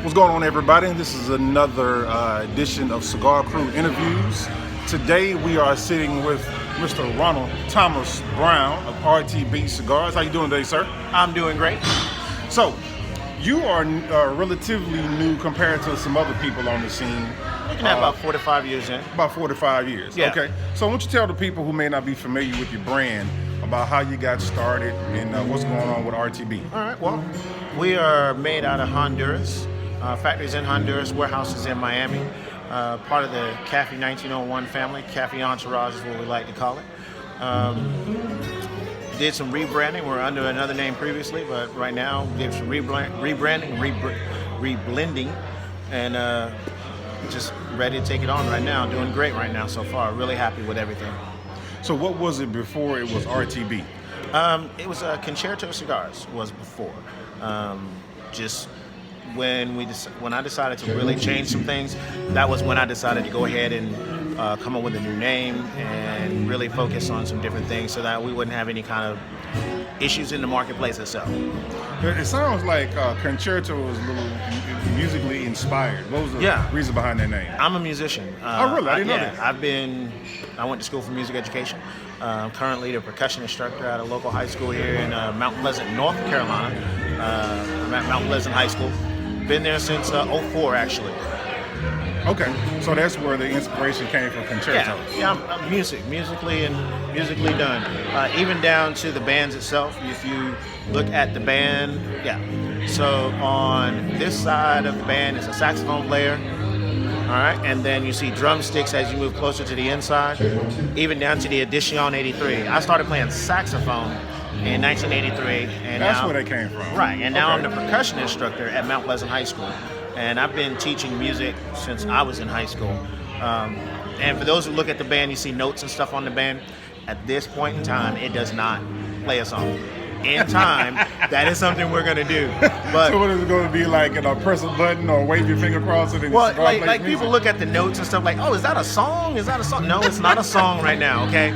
What's going on, everybody? This is another edition of Cigar Crew Interviews. Today we are sitting with Mr. Ronald Thomas Brown of RTB Cigars. How you doing today, sir? I'm doing great. So, you are relatively new compared to some other people on the scene. Looking at about 4 to 5 years in. About 4 to 5 years. Yeah. Okay. So, why don't you tell the people who may not be familiar with your brand about how you got started and what's going on with RTB? All right, well, we are made out of Honduras. Factories in Honduras, warehouses in Miami. Part of the Cafe 1901 family. Cafe Entourage is what we like to call it. Did some rebranding. We were under another name previously, but right now we did some rebranding, reblending, and just ready to take it on right now. Doing great right now so far. Really happy with everything. So what was it before it was RTB? It was Concerto Cigars was before. Just when I decided to really change some things, that was when I decided to go ahead and come up with a new name and really focus on some different things so that we wouldn't have any kind of issues in the marketplace itself. It sounds like Concerto was a little musically inspired. What was the reason behind that name? I'm a musician. Oh, really? I didn't know that. I went to school for music education. I'm currently the percussion instructor at a local high school here in Mount Pleasant, North Carolina. I'm at Mount Pleasant High School. Been there since 04, actually. Okay, so that's where the inspiration came from, Concerto. Yeah, I'm musically done. Even down to the bands itself. If you look at the band, So on this side of the band is a saxophone player. All right, and then you see drumsticks as you move closer to the inside, even down to the Edition 83. I started playing saxophone in 1983, and that's where they came from. Right, and now I'm the percussion instructor at Mount Pleasant High School, and I've been teaching music since I was in high school. And for those who look at the band, you see notes and stuff on the band. At this point in time, it does not play a song. In time, that is something we're gonna do. But so what is it going to be like? Press a button or wave your finger across it? And well, like people look at the notes and stuff like, oh, is that a song? Is that a song? No, it's not a song right now. Okay,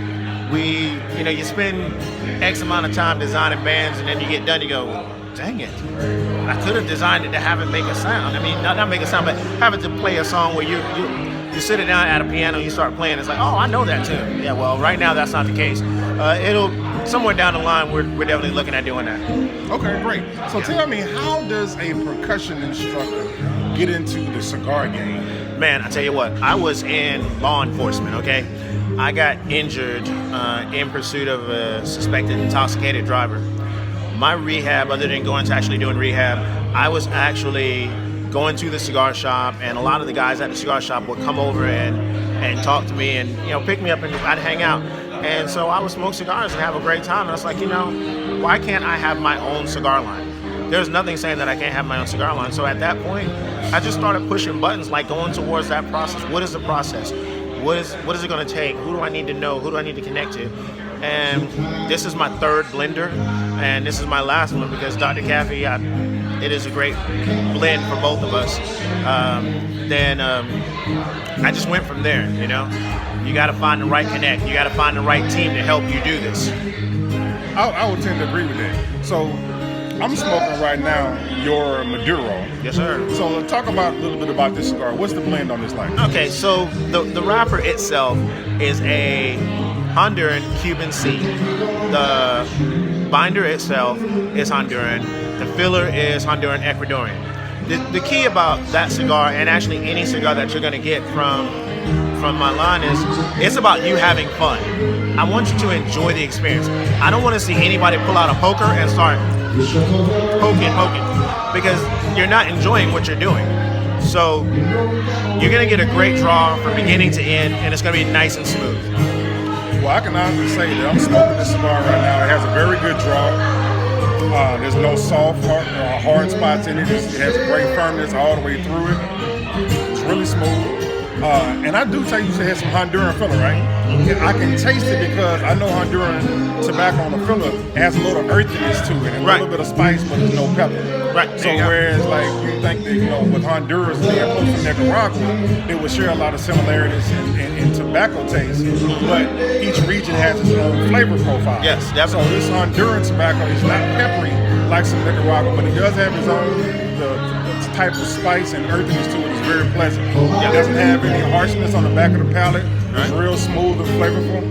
you spend X amount of time designing bands, and then you get done, you go, dang it, I could have designed it to have it make a sound. I mean, not make a sound, but have it to play a song where you sit it down at a piano, you start playing. It's like, oh, I know that tune. Yeah, well, right now that's not the case. Somewhere down the line, we're definitely looking at doing that. Okay, great. So tell me, how does a percussion instructor get into the cigar game? Man, I tell you what, I was in law enforcement, okay? I got injured in pursuit of a suspected intoxicated driver. My rehab, other than going to actually doing rehab, I was actually going to the cigar shop, and a lot of the guys at the cigar shop would come over and talk to me and pick me up, and I'd hang out. And so I would smoke cigars and have a great time. And I was like, why can't I have my own cigar line? There's nothing saying that I can't have my own cigar line. So at that point, I just started pushing buttons, like going towards that process. What is the process? What is it going to take? Who do I need to know? Who do I need to connect to? And this is my third blender, and this is my last one because Dr. Cafe, it is a great blend for both of us. I just went from there, You got to find the right connect. You got to find the right team to help you do this. I would tend to agree with that. So I'm smoking right now your Maduro. Yes, sir. So talk about a little bit about this cigar. What's the blend on this line? Okay, so the wrapper itself is a Honduran Cuban seed. The binder itself is Honduran. The filler is Honduran Ecuadorian. The key about that cigar, and actually any cigar that you're going to get from my line, is it's about you having fun. I want you to enjoy the experience. I don't want to see anybody pull out a poker and start poking, because you're not enjoying what you're doing. So you're going to get a great draw from beginning to end, and it's going to be nice and smooth. Well, I can honestly say that I'm smoking this cigar right now. It has a very good draw. There's no soft or hard spots in it. It has a great firmness all the way through it. It's really smooth. And I do tell you it has some Honduran filler, right? I can taste it because I know Honduran tobacco on the filler has a little earthiness to it and a little bit of spice, but there's no pepper. Right. So whereas like you think that with Honduras being close to Nicaragua, they would share a lot of similarities in tobacco taste, but each region has its own flavor profile. Yes, definitely. So this Honduran tobacco is not peppery like some Nicaragua, but it does have its own the type of spice and earthiness to it is very pleasant. It doesn't have any harshness on the back of the palate. It's real smooth and flavorful.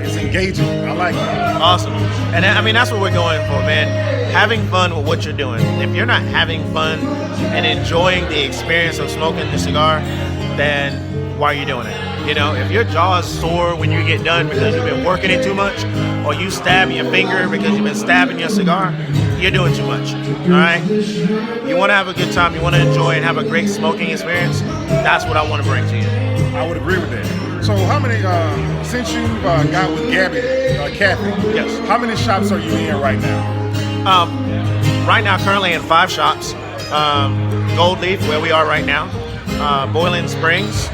It's engaging. I like it. Awesome. And I mean, that's what we're going for, man. Having fun with what you're doing. If you're not having fun and enjoying the experience of smoking the cigar, then why are you doing it? You know, if your jaw is sore when you get done because you've been working it too much, or you stab your finger because you've been stabbing your cigar, you're doing too much. All right? You want to have a good time, you want to enjoy and have a great smoking experience, that's what I want to bring to you. I would agree with that. So how many, since you've got with Gabby, Kathy, Yes. how many shops are you in right now? Right now, currently in 5 shops. Gold Leaf, where we are right now. Boiling Springs,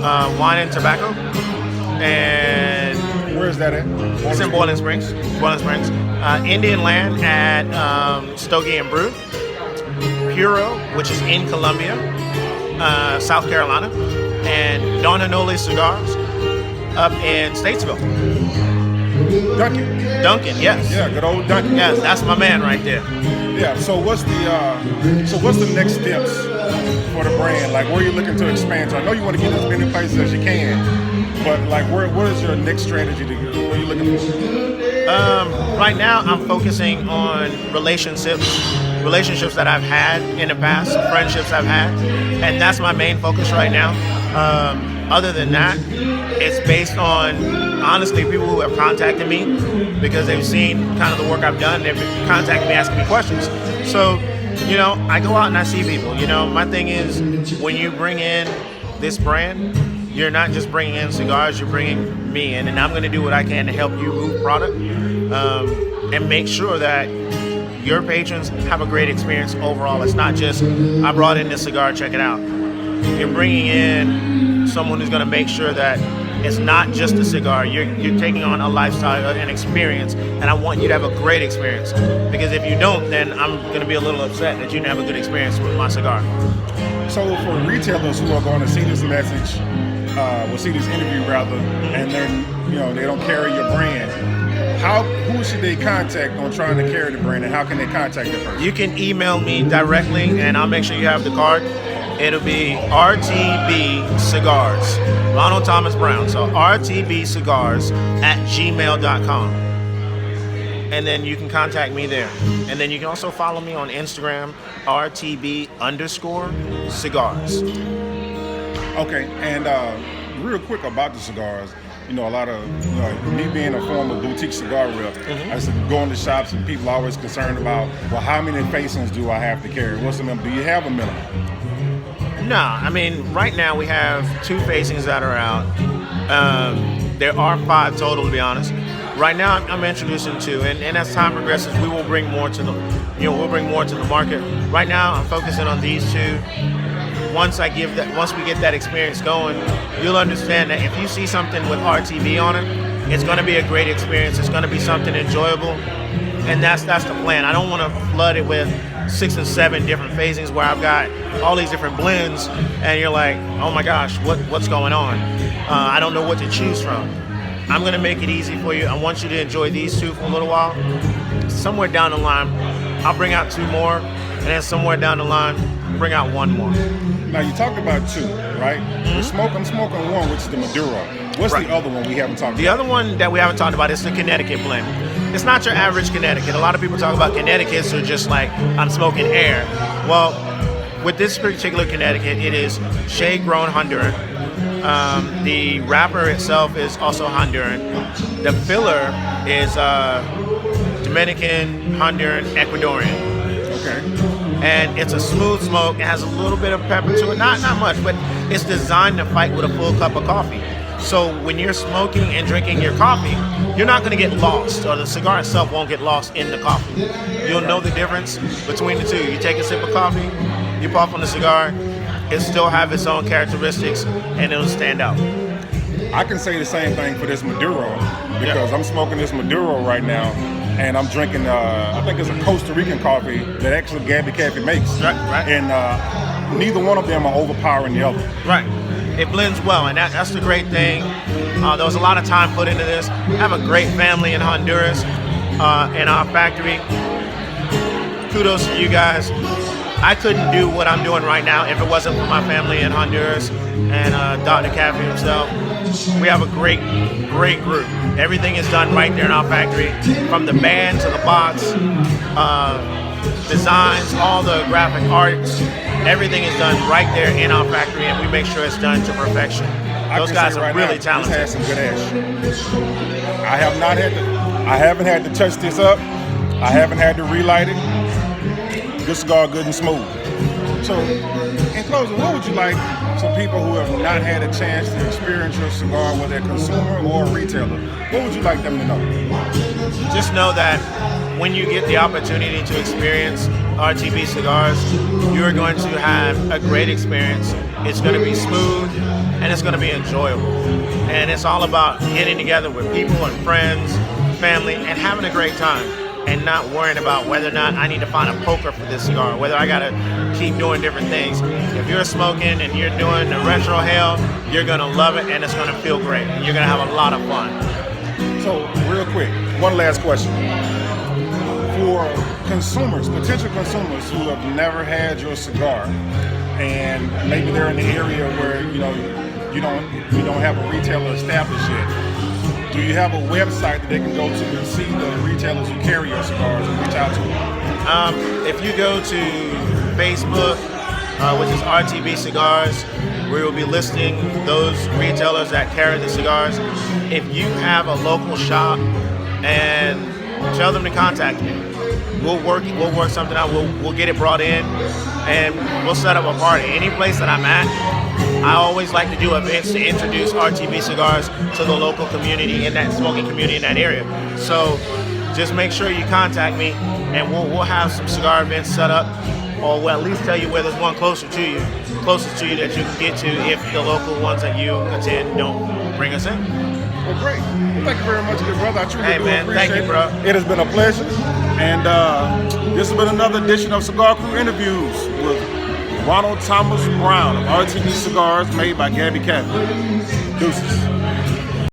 Wine and Tobacco. And Where is that at? it's in Boiling Springs. Indian Land at Stogie and Brew. Puro, which is in Columbia, South Carolina. And Don Anole Cigars up in Statesville. Duncan, yes. Yeah, good old Duncan. Yes, that's my man right there. Yeah. So what's the next steps for the brand? Like, where are you looking to expand to? I know you want to get as many places as you can, but like, what is your next strategy? What are you looking for? Right now, I'm focusing on relationships that I've had in the past, friendships I've had, and that's my main focus right now. Other than that, it's based on, honestly, people who have contacted me because they've seen kind of the work I've done. They've contacted me, asking me questions. So, you know, I go out and I see people. You know, my thing is, when you bring in this brand, you're not just bringing in cigars, you're bringing me in, and I'm going to do what I can to help you move product and make sure that your patrons have a great experience overall. It's not just, I brought in this cigar, check it out. You're bringing in someone who's going to make sure that it's not just a cigar. You're taking on a lifestyle, an experience, and I want you to have a great experience. Because if you don't, then I'm going to be a little upset that you didn't have a good experience with my cigar. So for retailers who are going to see this message, will see this interview rather, and then they don't carry your brand, who should they contact on trying to carry the brand, and how can they contact the person? You can email me directly, and I'll make sure you have the card. It'll be RTB Cigars, Ronald Thomas Brown. So RTB Cigars at gmail.com. And then you can contact me there. And then you can also follow me on Instagram, RTB_cigars. Okay, and real quick about the cigars, a lot of, me being a former boutique cigar rep, I used to go into shops and people are always concerned about, well, how many facings do I have to carry? What's the minimum? Do you have a minimum? No, I mean, right now we have 2 facings that are out. There are 5 total, to be honest. Right now, I'm introducing 2, and as time progresses, we will bring more to the, market. Right now, I'm focusing on these 2. Once we get that experience going, you'll understand that if you see something with RTB on it, it's going to be a great experience. It's going to be something enjoyable, and that's the plan. I don't want to flood it with 6 and 7 different phasings where I've got all these different blends, and you're like, oh my gosh, what's going on? I don't know what to choose from. I'm going to make it easy for you. I want you to enjoy these 2 for a little while. Somewhere down the line, I'll bring out 2 more, and then somewhere down the line, bring out 1 more. Now, you talked about 2, right? I'm smoking 1, which is the Maduro. What's the other one we haven't talked about? The other one that we haven't talked about is the Connecticut blend. It's not your average Connecticut. A lot of people talk about Connecticut's are just like, I'm smoking air. Well, with this particular Connecticut, it is shade-grown Honduran. The wrapper itself is also Honduran. The filler is Dominican, Honduran, Ecuadorian. Okay. And it's a smooth smoke. It has a little bit of pepper to it, not much, but it's designed to fight with a full cup of coffee. So when you're smoking and drinking your coffee, you're not going to get lost, or the cigar itself won't get lost in the coffee. You'll know the difference between the 2. You take a sip of coffee, you puff on the cigar, it still have its own characteristics, and it'll stand out. I can say the same thing for this Maduro, because I'm smoking this Maduro right now, and I'm drinking, I think it's a Costa Rican coffee that actually Gabby Cafe makes. Right. And neither one of them are overpowering the other. Right. It blends well, and that's the great thing. There was a lot of time put into this. I have a great family in Honduras, in our factory. Kudos to you guys. I couldn't do what I'm doing right now if it wasn't for my family in Honduras and Dr. Caffey himself. We have a great group. Everything is done right there in our factory, from the band to the box, designs, all the graphic arts. Everything is done right there in our factory, and we make sure it's done to perfection. Those guys are really talented. This has some good ash. I haven't had to touch this up. I haven't had to relight it. This cigar good and smooth. So, in closing, what would you like some people who have not had a chance to experience your cigar, whether a consumer or a retailer, what would you like them to know? Just know that when you get the opportunity to experience RTB cigars, you are going to have a great experience. It's going to be smooth and it's going to be enjoyable. And it's all about getting together with people and friends, family, and having a great time, and not worrying about whether or not I need to find a poker for this cigar, whether I gotta keep doing different things. If you're smoking and you're doing the retro hell, you're gonna love it and it's gonna feel great. And you're gonna have a lot of fun. So real quick, one last question. For consumers, potential consumers who have never had your cigar, and maybe they're in the area where you don't have a retailer established yet, do you have a website that they can go to and see the retailers who carry your cigars and reach out to them? If you go to Facebook, which is RTB Cigars, we will be listing those retailers that carry the cigars. If you have a local shop, and tell them to contact me. We'll work something out. We'll get it brought in, and we'll set up a party. Any place that I'm at, I always like to do events to introduce RTB cigars to the local community, in that smoking community in that area. So just make sure you contact me, and we'll have some cigar events set up, or we'll at least tell you where there's one closest to you that you can get to if the local ones that you attend don't bring us in. Well, great. Well, thank you very much, good brother. I truly do man, appreciate thank you, bro. It has been a pleasure. And this has been another edition of Cigar Crew Interviews with Ronald Thomas Brown of RTB Cigars, made by Gabby Caffey. Deuces.